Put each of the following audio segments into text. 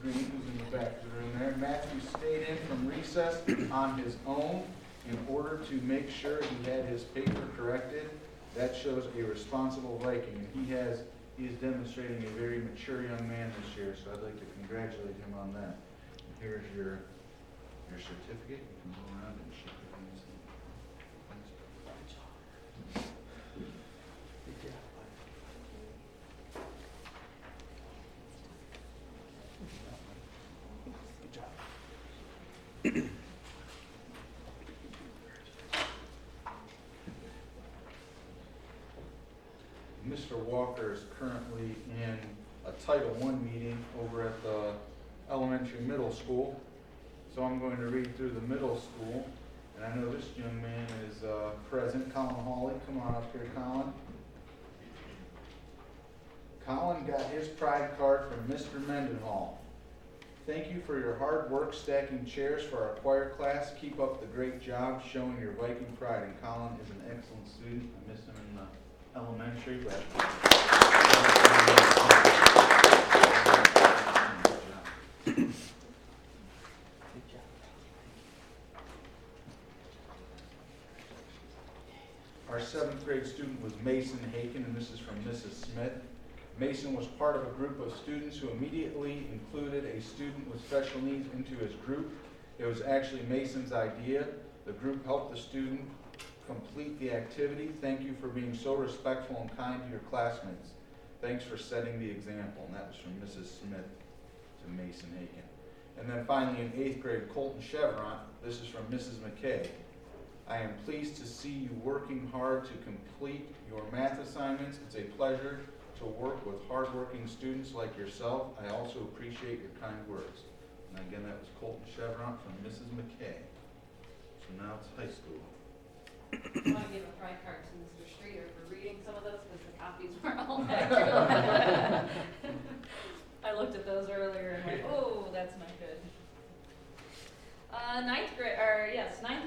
Green, who's in the back of the room there. Matthew stayed in from recess on his own in order to make sure he had his paper corrected. That shows a responsible Viking, and he is demonstrating a very mature young man this year, so I'd like to congratulate him on that. And here's your certificate. You can go around and shake your hands. Mr. Walker is currently in a Title I meeting over at the elementary middle school. So I'm going to read through the middle school. And I know this young man is present. Colin Hawley, come on up here, Colin. Colin got his pride card from Mr. Mendenhall. Thank you for your hard work stacking chairs for our choir class. Keep up the great job showing your Viking pride. And Colin is an excellent student. I miss him in the elementary, but our 7th grade student was Mason Haken, and this is from Mrs. Smith. Mason was part of a group of students who immediately included a student with special needs into his group. It was actually Mason's idea. The group helped the student complete the activity. Thank you for being so respectful and kind to your classmates. Thanks for setting the example. And that was from Mrs. Smith to Mason Haken. And then finally in 8th grade, Colton Chevron. This is from Mrs. McKay. I am pleased to see you working hard to complete your math assignments. It's a pleasure to work with hardworking students like yourself. I also appreciate your kind words. And again, that was Colton Chevron from Mrs. McKay. So now it's high school. I want to give a pride card to Mr. Streeter for reading some of those because the copies were all back. I looked at those earlier and went, oh, that's not good. Ninth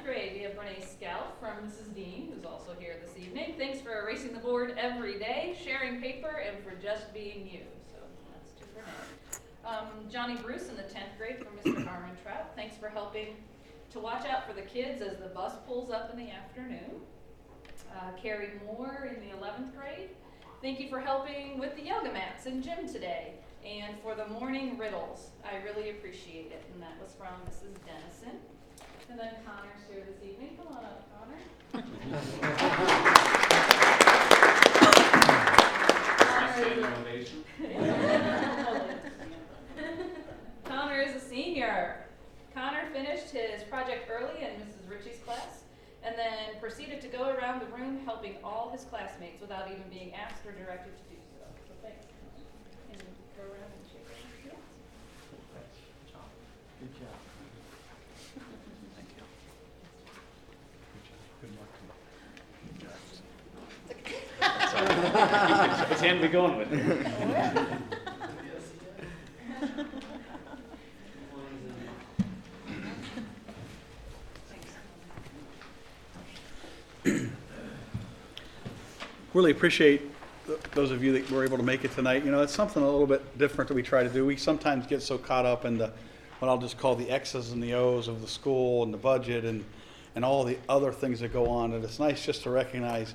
grade, we have Renee Scout from Mrs. Dean, who's also here this evening. Thanks for erasing the board every day, sharing paper, and for just being you. So that's to Renee. Johnny Bruce in the 10th grade from Mr. Armentrout. Thanks for helping to watch out for the kids as the bus pulls up in the afternoon. Carrie Moore in the 11th grade. Thank you for helping with the yoga mats in gym today and for the morning riddles. I really appreciate it. And that was from Mrs. Dennison. And then Connor's here this evening. Come on up, Connor. Connor is a senior. Connor finished his project early in Mrs. Ritchie's class and then proceeded to go around the room helping all his classmates without even being asked or directed to do so. So thanks. And go around and shake your hands. Good job. Good job. Thank you. Good job. Good luck. Which hand are we going with? Really appreciate those of you that were able to make it tonight. You know, it's something a little bit different that we try to do. We sometimes get so caught up in what I'll just call the X's and the O's of the school and the budget and all the other things that go on. And it's nice just to recognize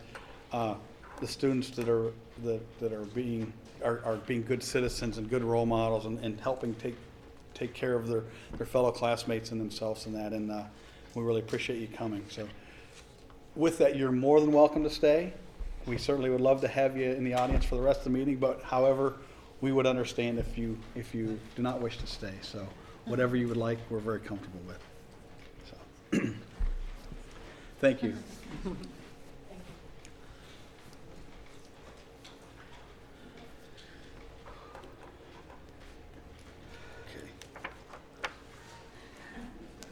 the students that are being good citizens and good role models and helping take care of their fellow classmates and themselves and that. And we really appreciate you coming. So with that, you're more than welcome to stay. We certainly would love to have you in the audience for the rest of the meeting, but however, we would understand if you do not wish to stay. So whatever you would like, we're very comfortable with. So thank you.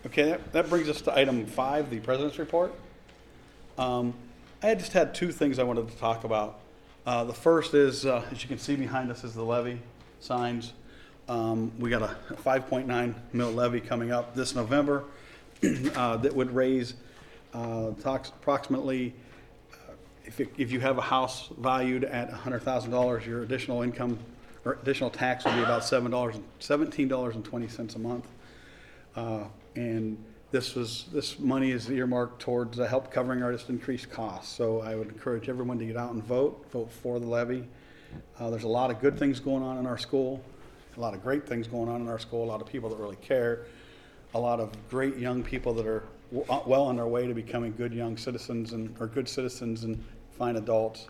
Okay, that brings us to item 5, the President's Report. I just had 2 things I wanted to talk about. The first is, as you can see behind us, is the levy signs. We got a 5.9 mil levy coming up this November that would raise approximately, if you have a house valued at $100,000, your additional income or additional tax would be about $17.20 a month. And this money is earmarked towards help covering our just increased costs. So I would encourage everyone to get out and vote for the levy. There's a lot of good things going on in our school, a lot of great things going on in our school, a lot of people that really care, a lot of great young people that are well on their way to becoming good young citizens or good citizens and fine adults.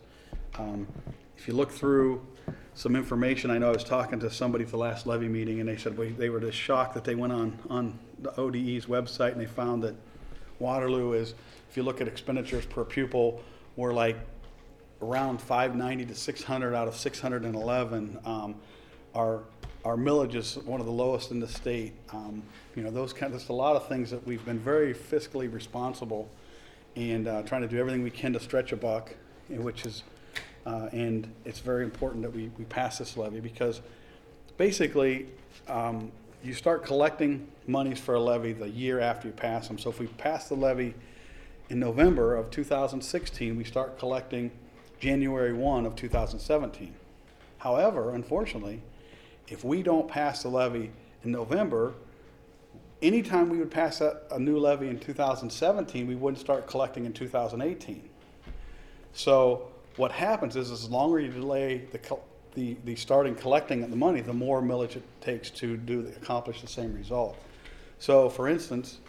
If you look through some information, I know I was talking to somebody at the last levy meeting, and they said they were just shocked that they went on the ODE's website and they found that Waterloo is, if you look at expenditures per pupil, we're like around 590 to 600 out of 611. Our millage is one of the lowest in the state. There's a lot of things that we've been very fiscally responsible and trying to do everything we can to stretch a buck, which is, and it's very important that we pass this levy because basically you start collecting monies for a levy the year after you pass them. So if we pass the levy in November of 2016, we start collecting January 1 of 2017. However, unfortunately, if we don't pass the levy in November, anytime we would pass a new levy in 2017, we wouldn't start collecting in 2018. So what happens is the longer you delay the starting collecting of the money, the more millage it takes to accomplish the same result. So for instance,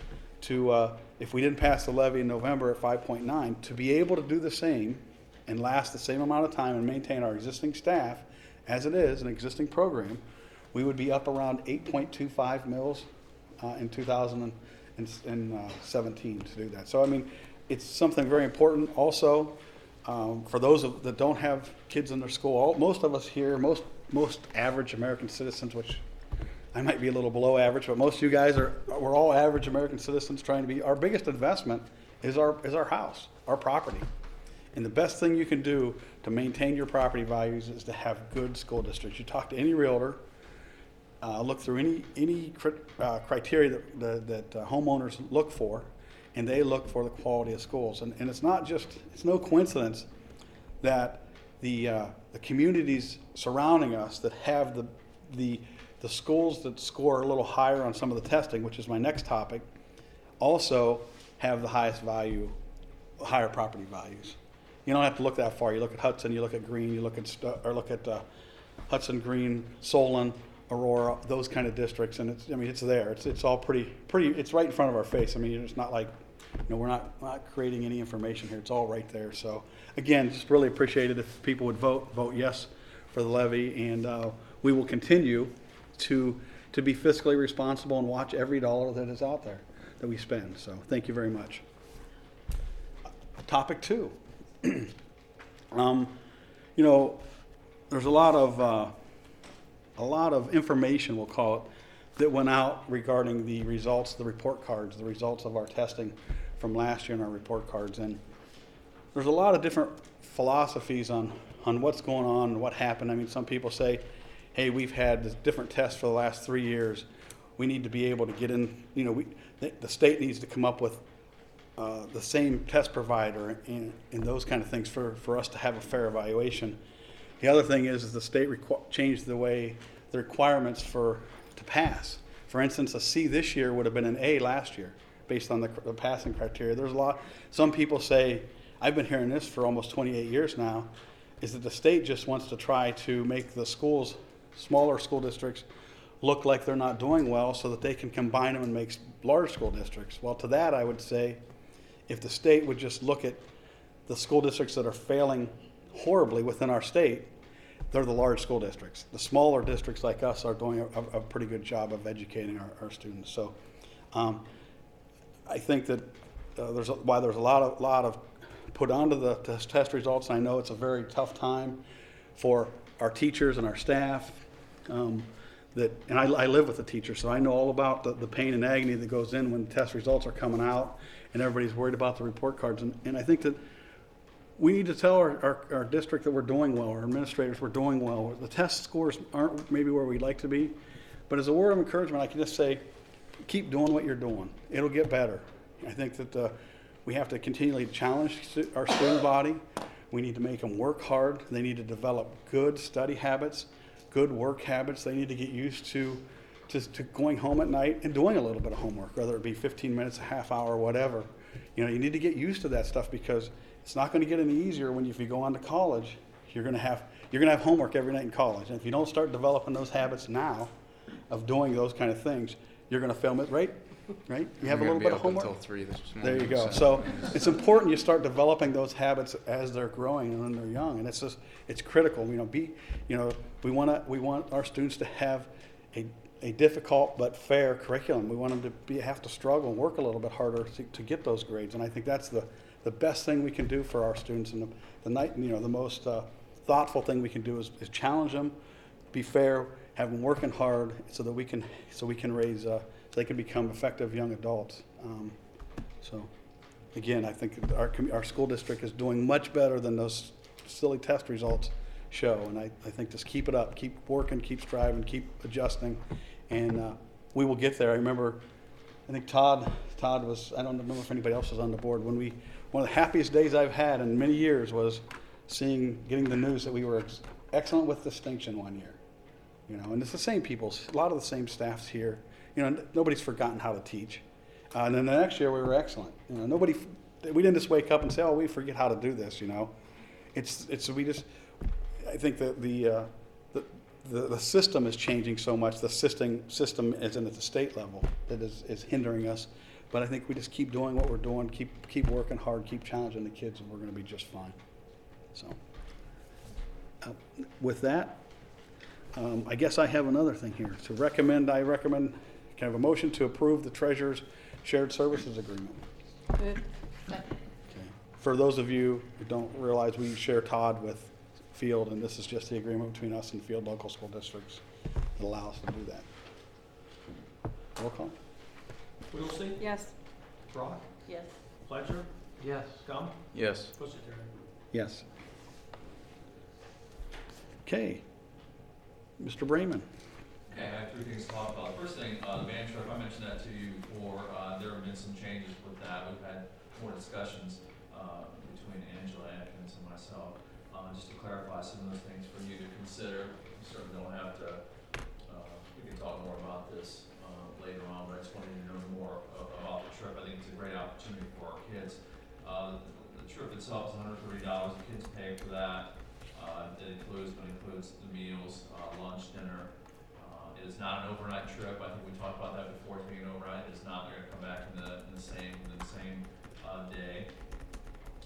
if we didn't pass the levy in November at 5.9, to be able to do the same and last the same amount of time and maintain our existing staff as it is, an existing program, we would be up around 8.25 mils in 2017 to do that. So I mean, it's something very important. Also, for those that don't have kids in their school, most of us here, most average American citizens, which I might be a little below average, but most of you guys we're all average American citizens trying to be. Our biggest investment is our house, our property. And the best thing you can do to maintain your property values is to have good school districts. You talk to any realtor, look through any criteria that homeowners look for, and they look for the quality of schools. And it's no coincidence that the communities surrounding us that have the schools that score a little higher on some of the testing, which is my next topic, also have the highest value, higher property values. You don't have to look that far. You look at Hudson, you look at Green, you look at Hudson, Green, Solon, Aurora, those kind of districts, and it's there. It's all pretty. It's right in front of our face. I mean, it's not like, we're not creating any information here. It's all right there. So again, just really appreciate it if people would vote yes for the levy, and we will continue to be fiscally responsible and watch every dollar that is out there that we spend. So thank you very much. Topic 2. There's a lot of information, we'll call it, that went out regarding the results, the report cards, the results of our testing from last year in our report cards. And there's a lot of different philosophies on what's going on and what happened. I mean, some people say, hey, we've had this different tests for the last 3 years. We need to be able to get in, the state needs to come up with the same test provider and those kind of things for us to have a fair evaluation. The other thing is the state changed the way the requirements to pass. For instance, a C this year would have been an A last year based on the passing criteria. Some people say, I've been hearing this for almost 28 years now, is that the state just wants to try to make the schools, smaller school districts, look like they're not doing well so that they can combine them and make large school districts. Well, to that I would say, if the state would just look at the school districts that are failing horribly within our state, they're the large school districts. The smaller districts like us are doing a pretty good job of educating our students. So I think that there's a lot of put onto the test results. And I know it's a very tough time for our teachers and our staff. And I live with the teachers, so I know all about the pain and agony that goes in when test results are coming out and everybody's worried about the report cards. And I think that we need to tell our district that we're doing well, our administrators we're doing well. The test scores aren't maybe where we'd like to be, but as a word of encouragement, I can just say, keep doing what you're doing. It'll get better. I think that we have to continually challenge our student body. We need to make them work hard. They need to develop good study habits. good work habits. They need to get used to going home at night and doing a little bit of homework, whether it be 15 minutes, a half hour, whatever. You know, you need to get used to that stuff because it's not going to get any easier if you go on to college. You're going to have homework every night in college, and if you don't start developing those habits now of doing those kind of things, you're going to fail it, right? Right? You have a little bit of homework. Until 3 this There morning. you go. So it's important you start developing those habits as they're growing and when they're young, and it's critical. We want our students to have a difficult but fair curriculum. We want them to have to struggle and work a little bit harder to get those grades, and I think that's the best thing we can do for our students. And the most thoughtful thing we can do is challenge them, be fair, have them working hard, so we can raise. So they can become effective young adults. So, again, I think our school district is doing much better than those silly test results show. And I think just keep it up, keep working, keep striving, keep adjusting, and we will get there. I think Todd was, I don't remember if anybody else was on the board, one of the happiest days I've had in many years was getting the news that we were excellent with distinction one year. And it's the same people, a lot of the same staffs here. Nobody's forgotten how to teach. And then the next year we were excellent. We didn't just wake up and say, oh, we forget how to do this, I think that the system is changing so much. The system is at the state level that is hindering us. But I think we just keep doing what we're doing, keep working hard, keep challenging the kids, and we're going to be just fine. So with that, I guess I have another thing here. I recommend, can I have a motion to approve the treasurer's shared services agreement? Move. Okay. For those of you who don't realize, we share Todd with Field, and this is just the agreement between us and Field local school districts that allow us to do that. Roll call. Whittlesey? Yes. Brock? Yes. Fletcher? Yes. Gump? Yes. Pusateri? Yes. Okay. Mr. Bremen. Okay, I have 3 things to talk about. First thing, the band trip, I mentioned that to you before. There have been some changes with that. We've had more discussions between Angela Atkins and myself, just to clarify some of those things for you to consider. You certainly don't have to, we can talk more about this later on, but I just wanted you to know more about the trip. I think it's a great opportunity for our kids. The trip itself is $130. The kids pay for that. It includes the meals, lunch, dinner. It is not an overnight trip. I think we talked about that before. It's being an overnight. It's not. They're going to come back in the same day,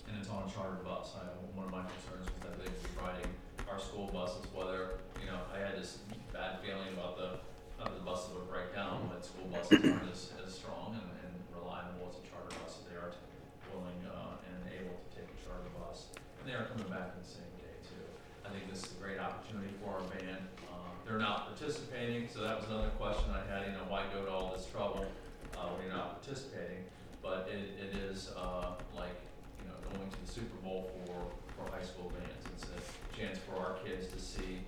and it's on a charter bus. One of my concerns was that they would be riding our school buses. Whether I had this bad feeling about the buses would break down, but school buses aren't as strong and reliable as a charter bus. They are willing and able to take a charter bus, and they are coming back in the same day too. I think this is a great opportunity for our band. They're not participating, so that was another question I had. Why go to all this trouble when you're not participating? But it is like going to the Super Bowl for high school bands. It's a chance for our kids to see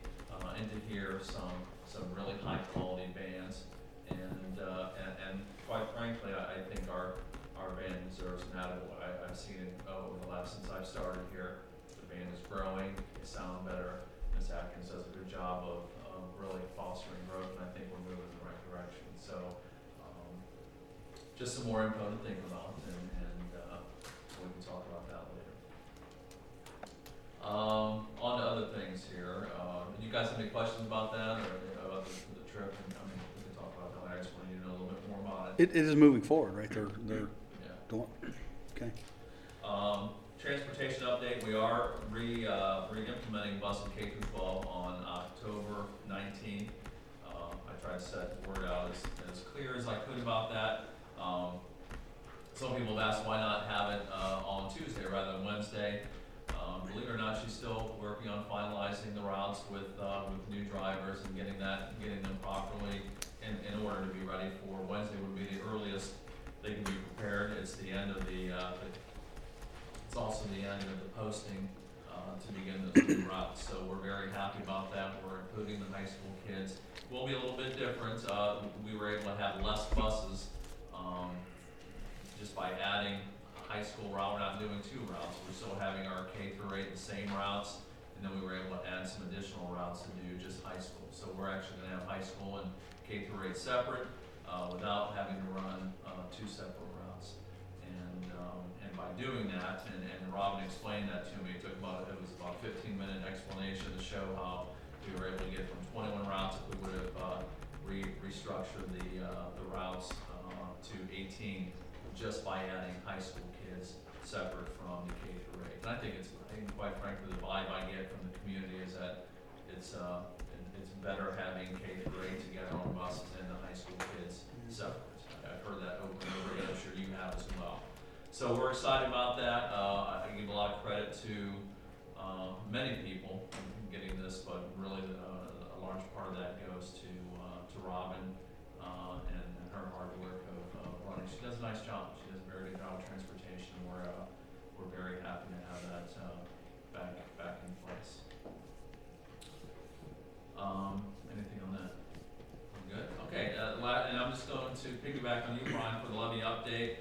and to hear some really high quality bands, and quite frankly, I think our band deserves an attaboy. I've seen it over the last since I've started here. The band is growing. They sound better. Ms. Atkins does a good job of really fostering growth, and I think we're moving in the right direction. So, just some more info to think about, and we can talk about that later. On to other things here. Do you guys have any questions about that, or about the trip? We can talk about that later. I just wanted you to know a little bit more about it. It is moving forward, right? They're Yeah. doing. Okay. Transportation update, we are re-implementing bus and K-12 on October 19th. I tried to set the word out as clear as I could about that. Some people have asked why not have it on Tuesday rather than Wednesday. Believe it or not, she's still working on finalizing the routes with new drivers and getting them properly in order to be ready for Wednesday would be the earliest they can be prepared. It's the end of it's also the end of the posting to begin those new routes. So we're very happy about that. We're including the high school kids. It will be a little bit different. We were able to have less buses just by adding a high school route. We're not doing 2 routes. We're still having our K through 8 the same routes. and then we were able to add some additional routes to do just high school. So we're actually gonna have high school and K through 8 separate, without having to run, 2 separate routes. And by doing that, and Robin explained that to me, it was about a 15-minute explanation to show how we were able to get from 21 routes if we would have restructured the routes to 18 just by adding high school kids separate from the K through 8. And I think quite frankly, the vibe I get from the community is that it's better having K through 8 together on buses and the high school kids separate. I've heard that over and over again. I'm sure you have as well. So we're excited about that. I give a lot of credit to many people in getting this, but really a large part of that goes to Robin and her hard work of running. She does a nice job. She does a very good job of transportation. We're very happy to have that back in place. Anything on that? We're good? Okay, and I'm just going to piggyback on you, Brian, for the levy update.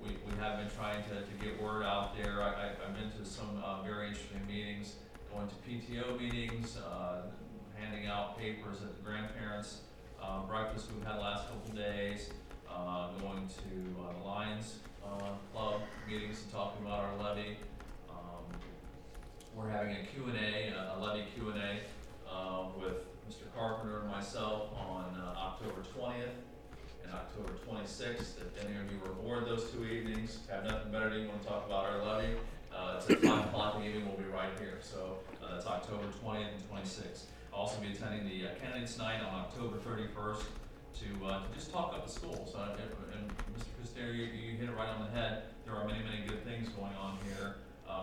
We have been trying to get word out there. I've been to some very interesting meetings, going to PTO meetings, handing out papers at the grandparents' breakfast we've had the last couple days, going to the Lions Club meetings and talking about our levy. We're having a Q&A, a levy Q&A with Mr. Carpenter and myself on October 20th and October 26th. If any of you were aboard those 2 evenings, have nothing better to do, want to talk about our levy, it's at 5 o'clock in the evening. We'll be right here. So that's October 20th and 26th. I'll also be attending the Candidates Night on October 31st to just talk up the schools. And Mr. Christier, you hit it right on the head. There are many, many good things going on here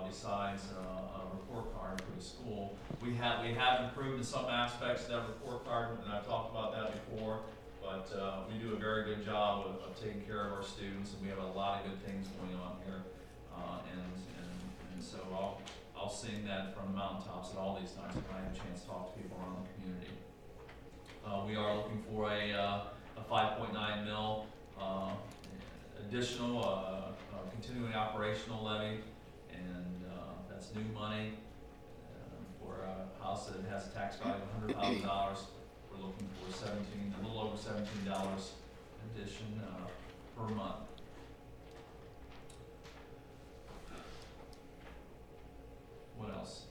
besides a report card for the school. We have improved in some aspects of that report card, and I've talked about that before. But we do a very good job of taking care of our students, and we have a lot of good things going on here. And so I'll sing that from the mountaintops at all these times when I have a chance to talk to people around the community. We are looking for a 5.9 mil additional continuing operational levy, and that's new money for a house that has a tax value of $100,000. We're looking for a little over $17 addition per month. What else?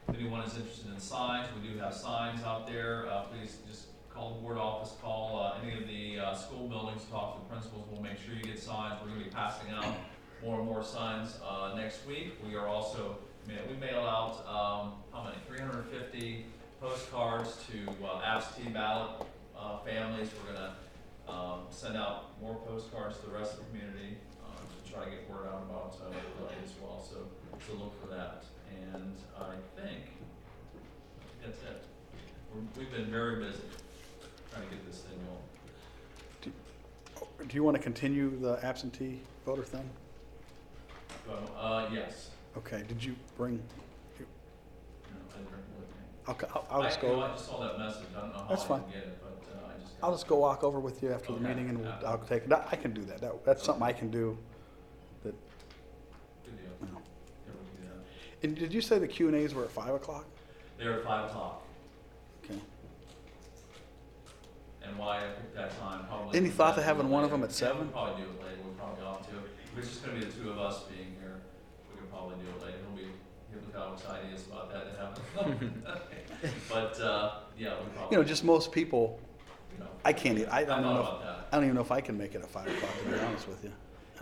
If anyone is interested in signs, we do have signs out there. Please just call the board office, call any of the school buildings, talk to the principals. We'll make sure you get signs. We're going to be passing out more and more signs next week. We are also, we mail out, how many? 350 postcards to absentee ballot families. We're going to send out more postcards to the rest of the community to try to get word out about the levy as well. So look for that. And I think that's it. We've been very busy trying to get this thing going. Do you want to continue the absentee voter thing? Yes. Okay, did you bring, No, I didn't bring it with me. I'll just go. I just saw that message. I don't know how That's I fine. can get it, but I just. I'll just go walk over with you after the Okay. meeting, and Yeah. I'll take it. I can do that. That's something I can do. That, Good deal. you know. Yeah, we can do that. And did you say the Q&As were at 5 o'clock? They're at 5 o'clock. Okay. And why I picked that time, probably. Any thought to we'll having do it one of later. them at 7? Yeah, we'll probably do it later. We'll probably opt to. If it's just gonna be the 2 of us being here, we could probably do it later. He'll look how excited he is about that to happen. But, yeah, we probably. You know, just most people, you know, I can't, I I don't thought know, about that. I don't even know if I can make it at 5 o'clock, to be honest with you.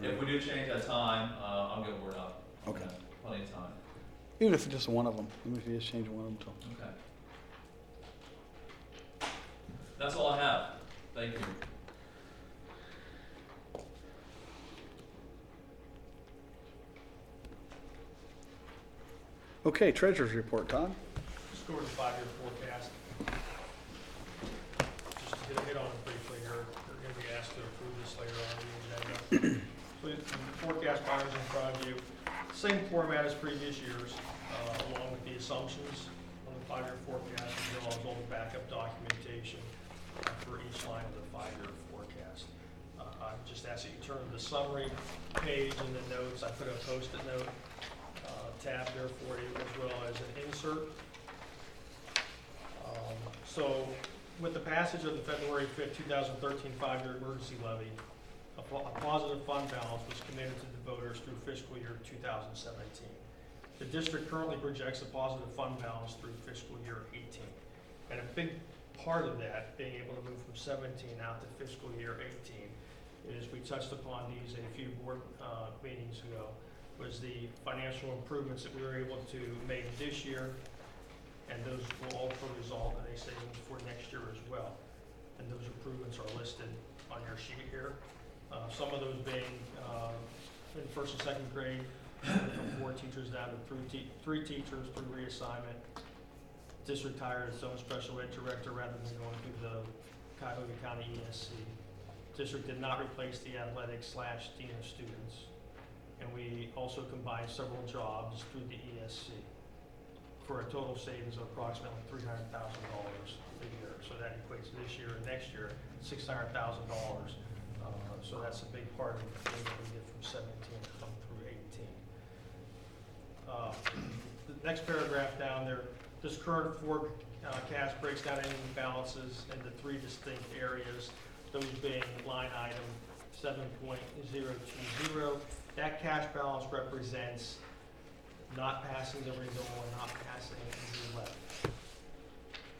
If we do change that time, I'll get word out. Okay. Plenty of time. Even if it's just one of them, even if you just change one of them to. Okay. That's all I have. Thank you. Okay, treasurer's report, Todd. Just go over the 5-year forecast. Just to hit on it briefly here, you're going to be asked to approve this later on in the agenda. So the forecast binders in front of you, same format as previous years, along with the assumptions on the 5-year forecast, as well as all the backup documentation for each line of the 5-year forecast. I just ask that you turn to the summary page in the notes. I put a post-it note tab there for you, as well as an insert. So with the passage of the February 5th, 2013 5-year emergency levy, a positive fund balance was committed to the voters through fiscal year 2017. The district currently projects a positive fund balance through fiscal year 18. And a big part of that, being able to move from 17 out to fiscal year 18, is we touched upon these a few board meetings ago, was the financial improvements that we were able to make this year, and those will also result in a savings for next year as well. And those improvements are listed on your sheet here. Some of those being in first and second grade, from 4 teachers down to 3 teachers through reassignment. District hired its own special ed director rather than going through the Cuyahoga County ESC. District did not replace the athletics/dean of students. And we also combined several jobs through the ESC for a total savings of approximately $300,000 a year. So that equates to this year and next year, $600,000. So that's a big part of the thing that we did from 17 to come through 18. The next paragraph down there, this current forecast breaks down ending balances into 3 distinct areas, those being line item 7.020. That cash balance represents not passing the renewal and not passing the levy.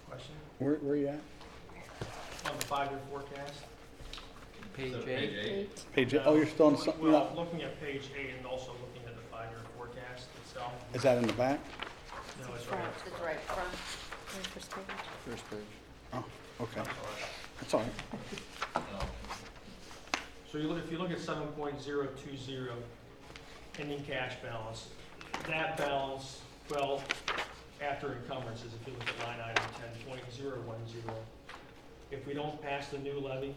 Question? Where are you at? On the 5-year forecast? So page 8. Page, oh, you're still on some, you're Well, not, looking at page 8 and also looking at the 5-year forecast itself. is that in the back? No, it's right. It's right front, first page. First page. Oh, okay. I'm sorry. That's all right. No. So if you look at 7.020 ending cash balance, that balance, well, after encumbrances, if you look at line item 10.010, if we don't pass the new levy,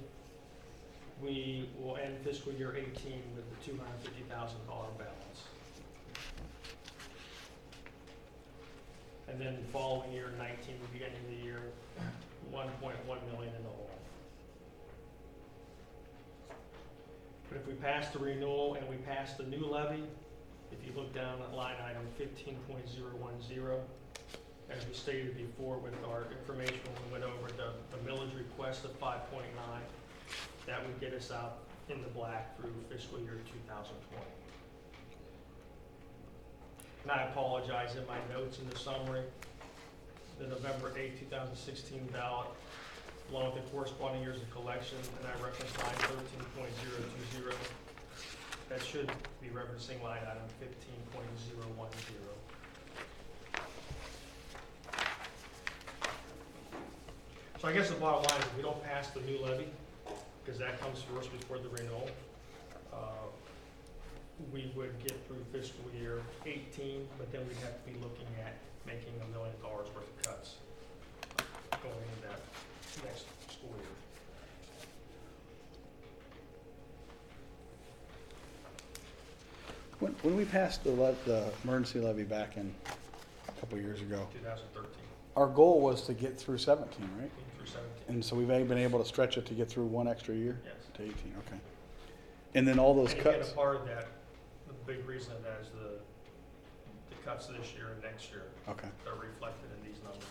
we will end fiscal year 18 with the $250,000 balance. And then the following year, 19, the beginning of the year, 1.1 million in the hole. But if we pass the renewal and we pass the new levy, if you look down at line item 15.010, as we stated before with our information when we went over the millage request of 5.9, that would get us out in the black through fiscal year 2020. And I apologize, in my notes in the summary, the November 8, 2016 ballot, along with the corresponding years of collection, and I referenced line 13.020. That should be referencing line item 15.010. So I guess the bottom line is we don't pass the new levy, because that comes first before the renewal. We would get through fiscal year 18, but then we'd have to be looking at making $1 million worth of cuts going into that next school year. When we passed the emergency levy back in a couple years ago, 2013 our goal was to get through 17, right? through 17. And so we've been able to stretch it to get through 1 extra year? Yes. To 18, okay. And then all those And again, cuts, a part of that, the big reason of that is the cuts this year and next year okay. that are reflected in these numbers.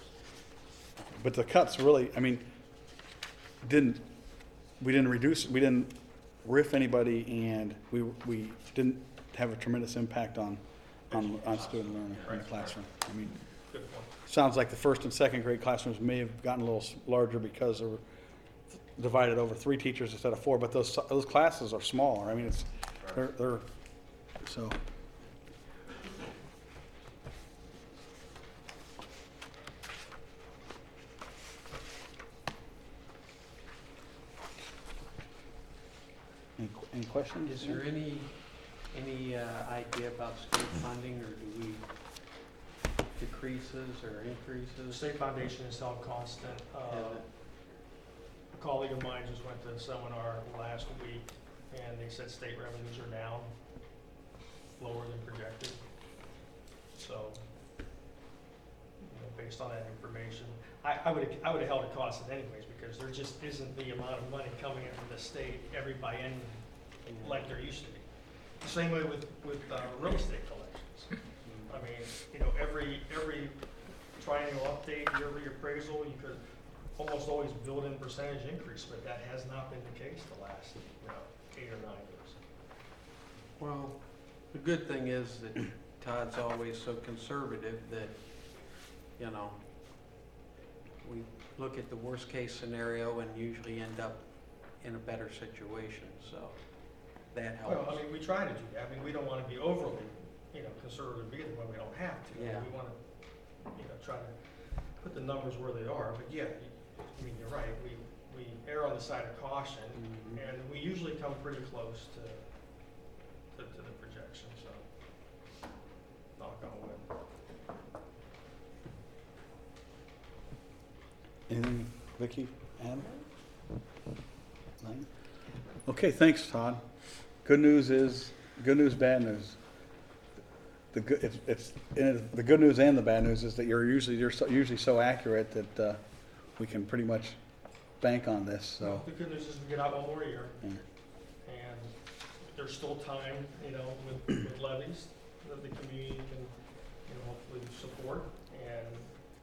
But the cuts really, I mean, we didn't reduce, we didn't riff anybody, and we didn't have a tremendous impact on student learning in the classroom. I mean, Good point. sounds like the first and second grade classrooms may have gotten a little larger because they were divided over 3 teachers instead of 4, but those classes are smaller. I mean, they're so. Any questions? Is there any idea about state funding, or do we decreases or The increases? state foundation is held constant. A colleague of mine just went to a seminar last week, and they said state revenues are down, lower than projected. So, based on that information, I would have held it constant anyways, because there just isn't the amount of money coming in from the state every biennium like there used to be. The same way with real estate collections. I mean, every triennial update, yearly appraisal, you could almost always build in percentage increase, but that has not been the case the last, 8 or 9 years. Well, the good thing is that Todd's always so conservative that, we look at the worst case scenario and usually end up in a better situation, so that helps. Well, I mean, we try to do that. I mean, we don't want to be overly, conservative either when we don't have to. Yeah. We want to, try to put the numbers where they are. But yeah, I mean, you're right. We err on the side of caution, Mhm. and we usually come pretty close to the projection. So, knock on wood. Anything, Vicki, Adam? None? Okay, thanks, Todd. Good news, bad news. The good news and the bad news is that you're usually so accurate that we can pretty much bank on this. So Well, the good news is we get out one more year, yeah. and there's still time, with levies that the community can, hopefully support and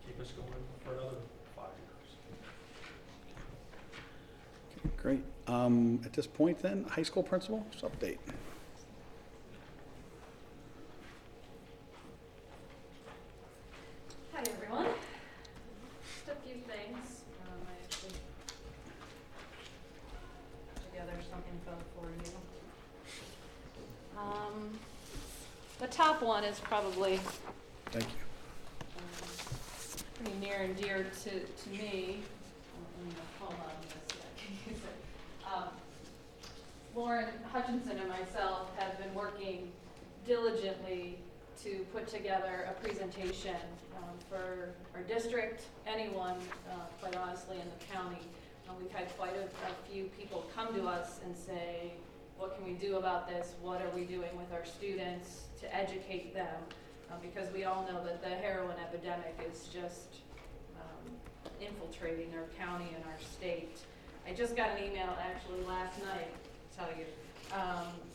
keep us going for another 5 years. Okay, great. At this point, then, high school principal update. Hi, everyone. Just a few things. I actually put together some info for you. The top one is probably Thank you. pretty near and dear to me. Let me hold on to this so I can use it. Lauren Hutchinson and myself have been working diligently to put together a presentation for our district, anyone, quite honestly, in the county. We've had quite a few people come to us and say, what can we do about this? What are we doing with our students to educate them? Because we all know that the heroin epidemic is just infiltrating our county and our state. I just got an email actually last night, tell you,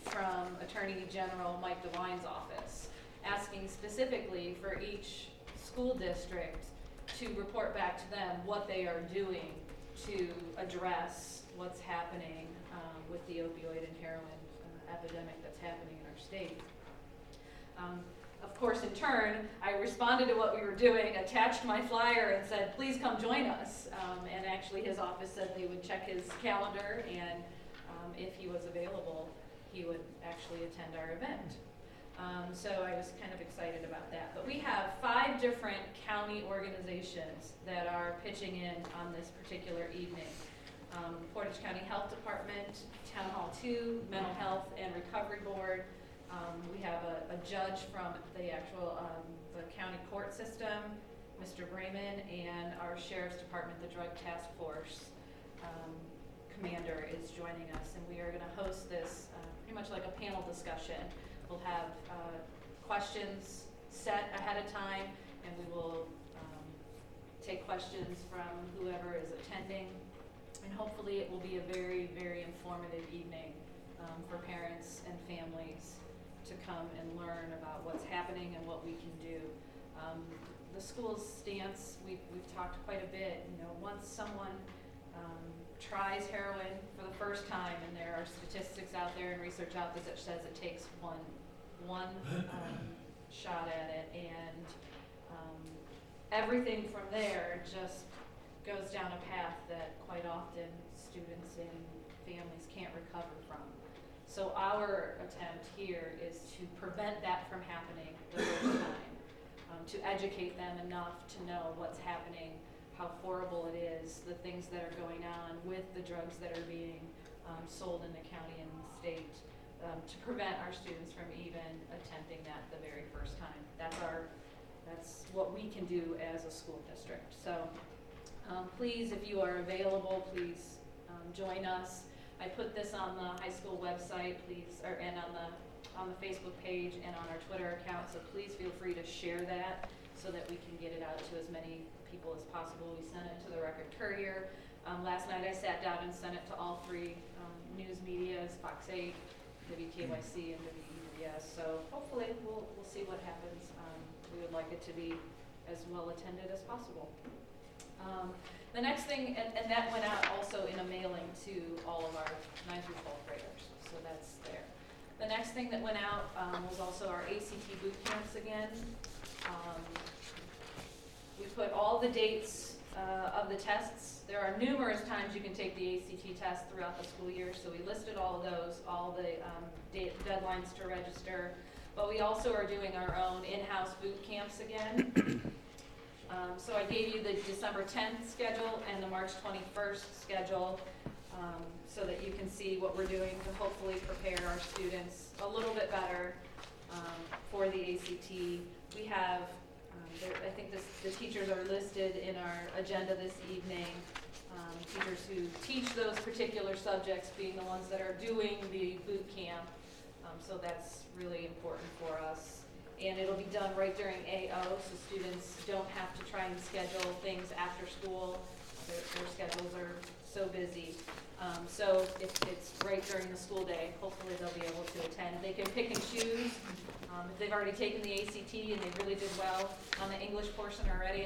from Attorney General Mike DeWine's office, asking specifically for each school district to report back to them what they are doing to address what's happening with the opioid and heroin epidemic that's happening in our state. Of course, in turn, I responded to what we were doing, attached my flyer and said, please come join us. And actually his office said they would check his calendar, and if he was available, he would actually attend our event. So I was kind of excited about that. But we have 5 different county organizations that are pitching in on this particular evening. Portage County Health Department, Town Hall 2, Mental Health and Recovery Board. We have a judge from the actual the county court system, Mr. Brayman, and our Sheriff's Department, the Drug Task Force commander is joining us, and we are going to host this pretty much like a panel discussion. We'll have questions set ahead of time, and we will take questions from whoever is attending, and hopefully it will be a very, very informative evening for parents and families to come and learn about what's happening and what we can do. The school's stance, we've talked quite a bit. Once someone tries heroin for the first time, and there are statistics out there and research out there that says it takes one shot at it, and everything from there just goes down a path that quite often students and families can't recover from. So our attempt here is to prevent that from happening the first time, to educate them enough to know what's happening, how horrible it is, the things that are going on with the drugs that are being sold in the county and the state, to prevent our students from even attempting that the very first time. That's what we can do as a school district. So please, if you are available, please join us. I put this on the high school website, and on the Facebook page and on our Twitter account, so please feel free to share that so that we can get it out to as many people as possible. We sent it to the Record Courier. Last night I sat down and sent it to all 3 news medias, Fox 8, WKYC and WEBS. So hopefully we'll see what happens. We would like it to be as well attended as possible. The next thing, and that went out also in a mailing to all of our 9th through 12th graders, so that's there. The next thing that went out was also our ACT boot camps again. We put all the dates of the tests. There are numerous times you can take the ACT test throughout the school year, so we listed all of those, all the deadlines to register. But we also are doing our own in-house boot camps again. So I gave you the December 10th schedule and the March 21st schedule, so that you can see what we're doing to hopefully prepare our students a little bit better for the ACT. We have, I think the teachers are listed in our agenda this evening. Teachers who teach those particular subjects being the ones that are doing the boot camp. So that's really important for us. And it'll be done right during AO, so students don't have to try and schedule things after school. Their schedules are so busy. So if it's right during the school day, hopefully they'll be able to attend. They can pick and choose. If they've already taken the ACT and they really did well on the English portion already, and